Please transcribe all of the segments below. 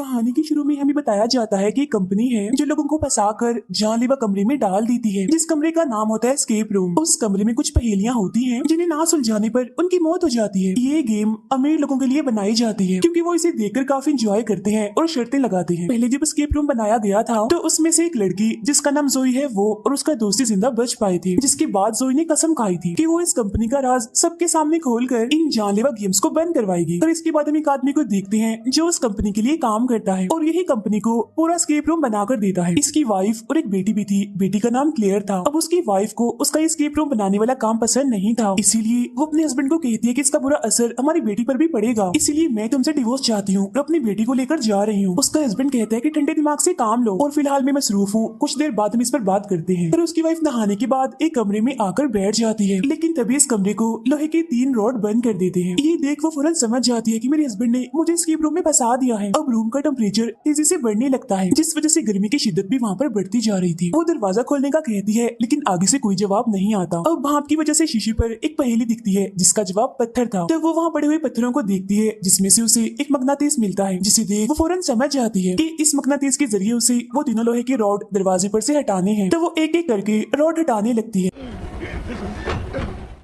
कहानी की शुरू में हमें बताया जाता है कि एक कंपनी है जो लोगों को फंसाकर जानलेवा कमरे में डाल देती है, जिस कमरे का नाम होता है एस्केप रूम। उस कमरे में कुछ पहेलियां होती हैं जिन्हें ना सुलझाने पर उनकी मौत हो जाती है। ये गेम अमीर लोगों के लिए बनाई जाती है क्योंकि वो इसे देखकर काफी इंजॉय करते हैं और शर्तें लगाते हैं। पहले जब एस्केप रूम बनाया गया था तो उसमें से एक लड़की जिसका नाम जोई है वो और उसका दोस्त ही जिंदा बच पाए थे, जिसके बाद जोई ने कसम खाई थी कि वो इस कंपनी का राज सबके सामने खोलकर इन जानलेवा गेम्स को बंद करवाएगी। और इसके बाद हम एक आदमी को देखते हैं जो उस कंपनी के लिए काम करता है और यही कंपनी को पूरा एस्केप रूम बनाकर देता है। इसकी वाइफ और एक बेटी भी थी। बेटी का नाम क्लेयर था। अब उसकी वाइफ को उसका एस्केप रूम बनाने वाला काम पसंद नहीं था, इसीलिए वो अपने हस्बैंड को कहती है कि इसका बुरा असर हमारी बेटी पर भी पड़ेगा, इसीलिए मैं तुमसे डिवोर्स चाहती हूँ और अपनी बेटी को लेकर जा रही हूँ। उसका हस्बैंड कहता है कि ठंडे दिमाग से काम लो और फिलहाल मैं मसरूफ हूँ, कुछ देर बाद हम इस पर बात करते हैं। पर उसकी वाइफ नहाने के बाद एक कमरे में आकर बैठ जाती है, लेकिन तभी इस कमरे को लोहे के 3 रॉड बंद कर देते हैं। ये देख वो फौरन समझ जाती है कि मेरे हस्बैंड ने मुझे एस्केप रूम में फंसा दिया है। अब रूम का टेम्परेचर तेजी से बढ़ने लगता है, जिस वजह से गर्मी की शिद्दत भी वहाँ पर बढ़ती जा रही थी। वो दरवाजा खोलने का कहती है, लेकिन आगे से कोई जवाब नहीं आता। अब भाप की वजह से शीशे पर एक पहेली दिखती है जिसका जवाब पत्थर था। तब वो वहाँ पड़े हुए पत्थरों को देखती है जिसमें से उसे एक मगनातीस मिलता है, जिसे देख वो फौरन समझ जाती है कि इस मगनातीस के जरिए उसे वो तीनों लोहे के रॉड दरवाजे पर से हटाने हैं। तो वो एक एक करके रॉड हटाने लगती है,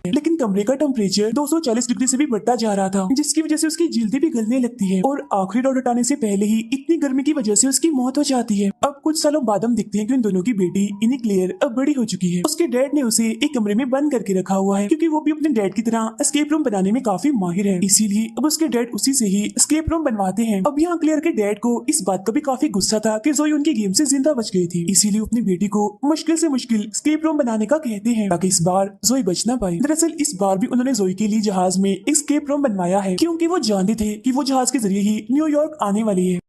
लेकिन कमरे का टेम्परेचर 240 डिग्री से भी बढ़ता जा रहा था, जिसकी वजह से उसकी जल्दी पिघलने लगती है और आखिरी रॉड हटाने से पहले ही इतनी गर्मी की वजह से उसकी मौत हो जाती है। अब कुछ सालों बाद हम देखते हैं कि उन दोनों की बेटी इन्हीं क्लियर अब बड़ी हो चुकी है। उसके डैड ने उसे एक कमरे में बंद करके रखा हुआ है क्योंकि वो भी अपने डैड की तरह एस्केप रूम बनाने में काफी माहिर है, इसीलिए अब उसके डैड उसी से ही एस्केप रूम बनवाते हैं। अब यहाँ क्लियर के डैड को इस बात का भी काफी गुस्सा था कि जोई उनकी गेम से जिंदा बच गई थी, इसीलिए अपनी बेटी को मुश्किल से मुश्किल एस्केप रूम बनाने का कहते हैं ताकि इस बार जोई बच ना पाए। दरअसल इस बार भी उन्होंने जोई के लिए जहाज में एस्केप रूम बनवाया है क्योंकि वो जानते थे कि वो जहाज के जरिए ही न्यूयॉर्क आने वाली है।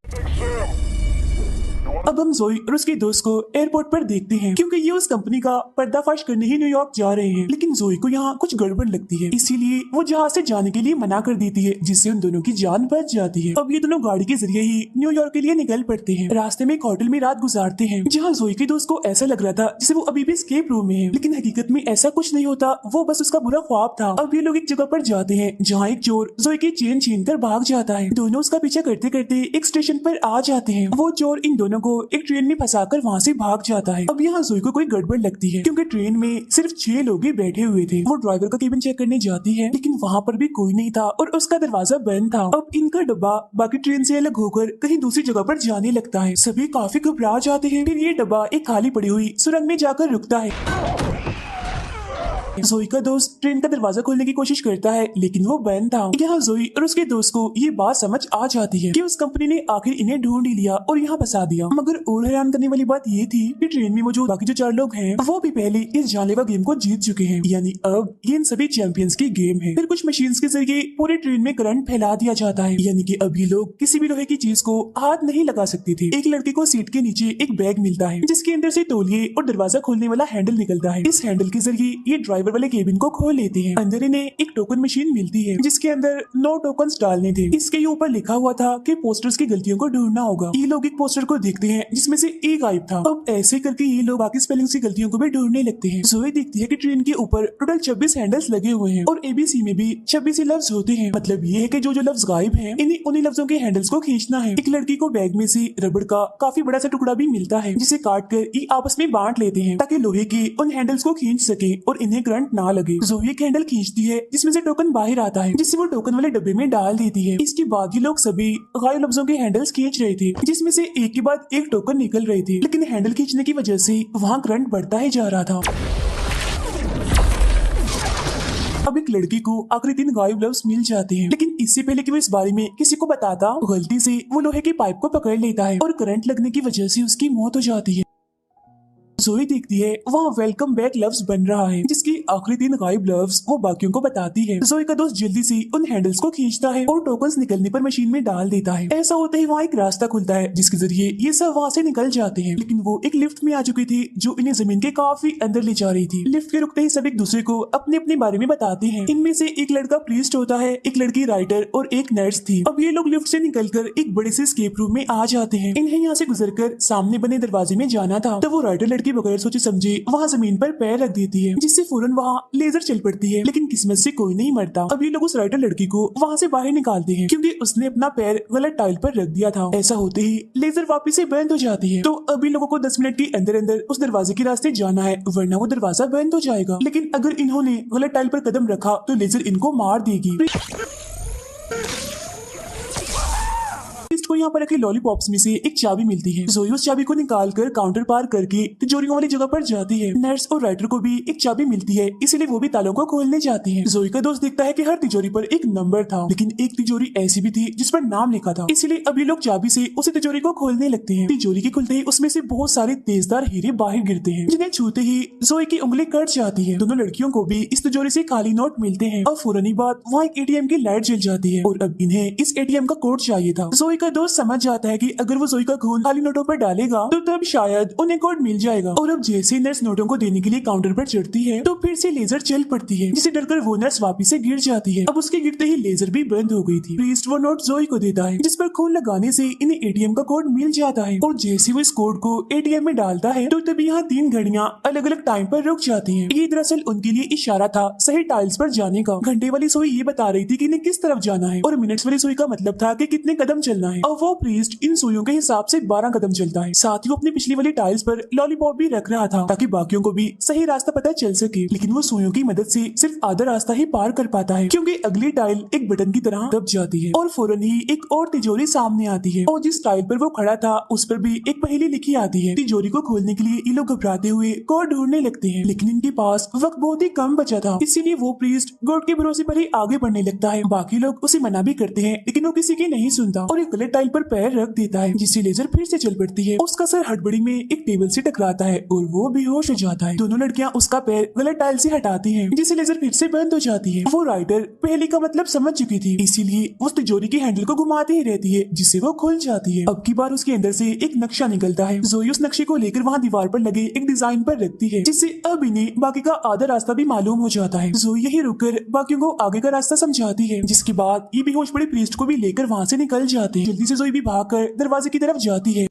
अब हम जोई और उसके दोस्त को एयरपोर्ट पर देखते हैं क्योंकि ये उस कंपनी का पर्दाफाश करने ही न्यूयॉर्क जा रहे हैं, लेकिन जोई को यहाँ कुछ गड़बड़ लगती है, इसीलिए वो जहाज से जाने के लिए मना कर देती है, जिससे उन दोनों की जान बच जाती है। अब ये दोनों गाड़ी के जरिए ही न्यूयॉर्क के लिए निकल पड़ते हैं। रास्ते में एक होटल में रात गुजारते हैं जहाँ जोई के दोस्त को ऐसा लग रहा था जैसे वो अभी भी एस्केप रूम में है, लेकिन हकीकत में ऐसा कुछ नहीं होता, वो बस उसका बुरा ख्वाब था। अब ये लोग एक जगह पर जाते हैं जहाँ एक चोर जोई की चेन छीन कर भाग जाता है। दोनों उसका पीछा करते करते एक स्टेशन पर आ जाते हैं। वो चोर इन दोनों को एक ट्रेन में फंसाकर वहाँ से भाग जाता है। अब यहाँ जोई को कोई गड़बड़ लगती है क्योंकि ट्रेन में सिर्फ 6 लोग ही बैठे हुए थे। वो ड्राइवर का केबिन चेक करने जाती है, लेकिन वहाँ पर भी कोई नहीं था और उसका दरवाजा बंद था। अब इनका डब्बा बाकी ट्रेन से अलग होकर कहीं दूसरी जगह पर जाने लगता है। सभी काफी घबरा जाते हैं। फिर ये डब्बा एक खाली पड़ी हुई सुरंग में जाकर रुकता है। जोई का दोस्त ट्रेन का दरवाजा खोलने की कोशिश करता है, लेकिन वो बंद था। यहाँ जोई और उसके दोस्त को ये बात समझ आ जाती है कि उस कंपनी ने आखिर इन्हें ढूंढ ही लिया और यहाँ फंसा दिया। मगर और हैरान करने वाली बात ये थी कि ट्रेन में मौजूद बाकी जो 4 लोग हैं वो भी पहले इस जानलेवा गेम को जीत चुके हैं, यानी अब ये इन सभी चैंपियंस की गेम है। फिर कुछ मशीन के जरिए पूरे ट्रेन में करंट फैला दिया जाता है, यानी कि अब ये लोग किसी भी लोहे की चीज को हाथ नहीं लगा सकते थे। एक लड़के को सीट के नीचे एक बैग मिलता है जिसके अंदर से तौलिए और दरवाजा खोलने वाला हैंडल निकलता है। इस हैंडल के जरिए ये ड्राइवर वाले केबिन को खोल लेते हैं। अंदर इन्हें एक टोकन मशीन मिलती है जिसके अंदर 9 टोकन्स डालने थे। इसके ऊपर लिखा हुआ था कि पोस्टर्स की गलतियों को ढूंढना होगा। ये लोग एक पोस्टर को देखते हैं जिसमें से ए गायब था। अब ऐसे करके ये लोग बाकी स्पेलिंग्स की गलतियों को भी ढूंढने लगते हैं। जोई देखती है कि ट्रेन के ऊपर टोटल 26 हैंडल्स लगे हुए हैं और एबीसी में भी 26 लफ्ज होते हैं। मतलब ये है कि जो लफ्ज गायब हैं इन्हीं उन्हीं लफ्जों के हैंडल्स को खींचना है। एक लड़की को बैग में से रबड़ का काफी बड़ा सा टुकड़ा भी मिलता है जिसे काट कर ये आपस में बांट लेते हैं ताकि लोहे के उन हैंडल्स को खींच सके और इन्हें करंट ना लगे। जोई एक हैंडल खींचती है जिसमें से टोकन बाहर आता है, जिससे वो टोकन वाले डब्बे में डाल देती है। इसके बाद ये लोग सभी गायब लफ्जों के हैंडल्स खींच रहे थे जिसमें से एक के बाद एक टोकन निकल रहे थे, लेकिन हैंडल खींचने की वजह से वहाँ करंट बढ़ता ही जा रहा था। अब एक लड़की को आखिरी 3 गायब लफ्ज मिल जाते हैं, लेकिन इससे पहले कि वो इस बारे में किसी को बताता, गलती से वो लोहे की पाइप को पकड़ लेता है और करंट लगने की वजह से उसकी मौत हो जाती है। जोई देखती है वहाँ वेलकम बैक लफ्ज बन रहा है जिसकी आखिरी 3 गायब लफ्ज वो बाकियों को बताती है। जोई का दोस्त जल्दी से उन हैंडल्स को खींचता है और टोकन्स निकलने पर मशीन में डाल देता है। ऐसा होते ही वहाँ एक रास्ता खुलता है जिसके जरिए ये सब वहाँ से निकल जाते हैं, लेकिन वो एक लिफ्ट में आ चुकी थी जो इन्हें जमीन के काफी अंदर ले जा रही थी। लिफ्ट के रुकते ही सब एक दूसरे को अपने अपने बारे में बताते हैं। इनमें से एक लड़का प्रीस्ट होता है, एक लड़की राइटर और एक नर्स थी। अब ये लोग लिफ्ट से निकलकर एक बड़े से एस्केप रूम में आ जाते हैं। इन्हें यहाँ से गुजरकर सामने बने दरवाजे में जाना था। तो वो राइटर लड़की बगैर सोचे समझे वहाँ जमीन पर पैर रख देती है, जिससे फौरन वहाँ लेजर चल पड़ती है। लेकिन किस्मत से कोई नहीं मरता। अब ये लोग उस राइटर लड़की को वहाँ से बाहर निकालते हैं क्योंकि उसने अपना पैर गलत टाइल पर रख दिया था। ऐसा होते ही लेजर वापिस से बंद हो जाती है। तो अभी लोगों को 10 मिनट के अंदर अंदर उस दरवाजे के रास्ते जाना है, वरना वो दरवाजा बंद हो जाएगा। लेकिन अगर इन्होंने गलत टाइल पर कदम रखा तो लेजर इनको मार देगी। को यहाँ पर रखे लॉलीपॉप्स में से एक चाबी मिलती है। जोई उस चाबी को निकाल कर काउंटर पार करके तिजोरियों वाली जगह पर जाती है। नर्स और राइटर को भी एक चाबी मिलती है, इसीलिए वो भी तालों को खोलने जाती हैं। जोई का दोस्त देखता है कि हर तिजोरी पर एक नंबर था, लेकिन एक तिजोरी ऐसी भी थी जिस पर नाम लिखा था, इसीलिए अभी लोग चाबी से उसी तिजोरी को खोलने लगते हैं। तिजोरी के खुलते ही उसमें से बहुत सारे तेजदार हीरे बाहर गिरते हैं, जिन्हें छूते ही जोई की उंगली कट जाती है। दोनों लड़कियों को भी इस तिजोरी से खाली नोट मिलते हैं और फौरन ही बाद वहाँ एक एटीएम की लाइट जल जाती है और अब इन्हें इस एटीएम का कोड चाहिए था। जोई का दोस्त समझ जाता है कि अगर वो जोई का खून खाली नोटों पर डालेगा तो तब शायद उन्हें कोड मिल जाएगा। और अब जैसे ही नर्स नोटों को देने के लिए काउंटर पर चढ़ती है तो फिर से लेजर चल पड़ती है, जिसे डरकर वो नर्स वापिस से गिर जाती है। अब उसके गिरते ही लेजर भी बंद हो गई थी। प्रीस्ट वो नोट जोई को देता है, जिस पर खून लगाने से इन्हें एटीएम का कोड मिल जाता है। और जैसे वो इस कोड को एटीएम में डालता है तो तभी यहाँ 3 घड़ियां अलग अलग टाइम पर रुक जाती है। ये दरअसल उनके लिए इशारा था सही टाइल्स पर जाने का। घंटे वाली सोई ये बता रही थी कि इन्हें किस तरफ जाना है और मिनट्स वाली सोई का मतलब था कि कितने कदम चलना है। और वो प्रीस्ट इन सुइयों के हिसाब से 12 कदम चलता है। साथ ही वो अपनी पिछली वाली टाइल्स पर लॉलीपॉप भी रख रहा था ताकि बाकियों को भी सही रास्ता पता चल सके। लेकिन वो सुइयों की मदद से सिर्फ आधा रास्ता ही पार कर पाता है, क्योंकि अगली टाइल एक बटन की तरह दब जाती है और फौरन ही एक और तिजोरी सामने आती है और जिस टाइल पर वो खड़ा था उस पर भी एक पहेली लिखी आती है। तिजोरी को खोलने के लिए ये लोग घबराते हुए कोड ढूंढने लगते हैं, लेकिन इनके पास वक्त बहुत ही कम बचा था, इसीलिए वो प्रीस्ट गॉड के भरोसे पर ही आगे बढ़ने लगता है। बाकी लोग उसे मना भी करते हैं, लेकिन वो किसी की नहीं सुनता और एक गलत टाइल पर पैर रख देता है, जिससे लेजर फिर से चल पड़ती है। उसका सर हड़बड़ी में एक टेबल से टकराता है और वो बेहोश हो जाता है। दोनों लड़कियां उसका पैर गलत टाइल से हटाती हैं, जिससे लेजर फिर से बंद हो जाती है। वो राइटर पहले का मतलब समझ चुकी थी, इसीलिए उस तिजोरी की हैंडल को घुमाती ही रहती है, जिससे वो खुल जाती है। अब की बार उसके अंदर से एक नक्शा निकलता है। जोई उस नक्शे को लेकर वहाँ दीवार पर लगे एक डिजाइन पर रखती है, जिससे अब इन्हें बाकी का आधा रास्ता भी मालूम हो जाता है। जोई यही रुककर बाकियों को आगे का रास्ता समझाती है, जिसके बाद ये बेहोश पड़े प्रीस्ट को भी लेकर वहाँ से निकल जाते हैं। जल्दी से जोई भी भागकर दरवाजे की तरफ जाती है।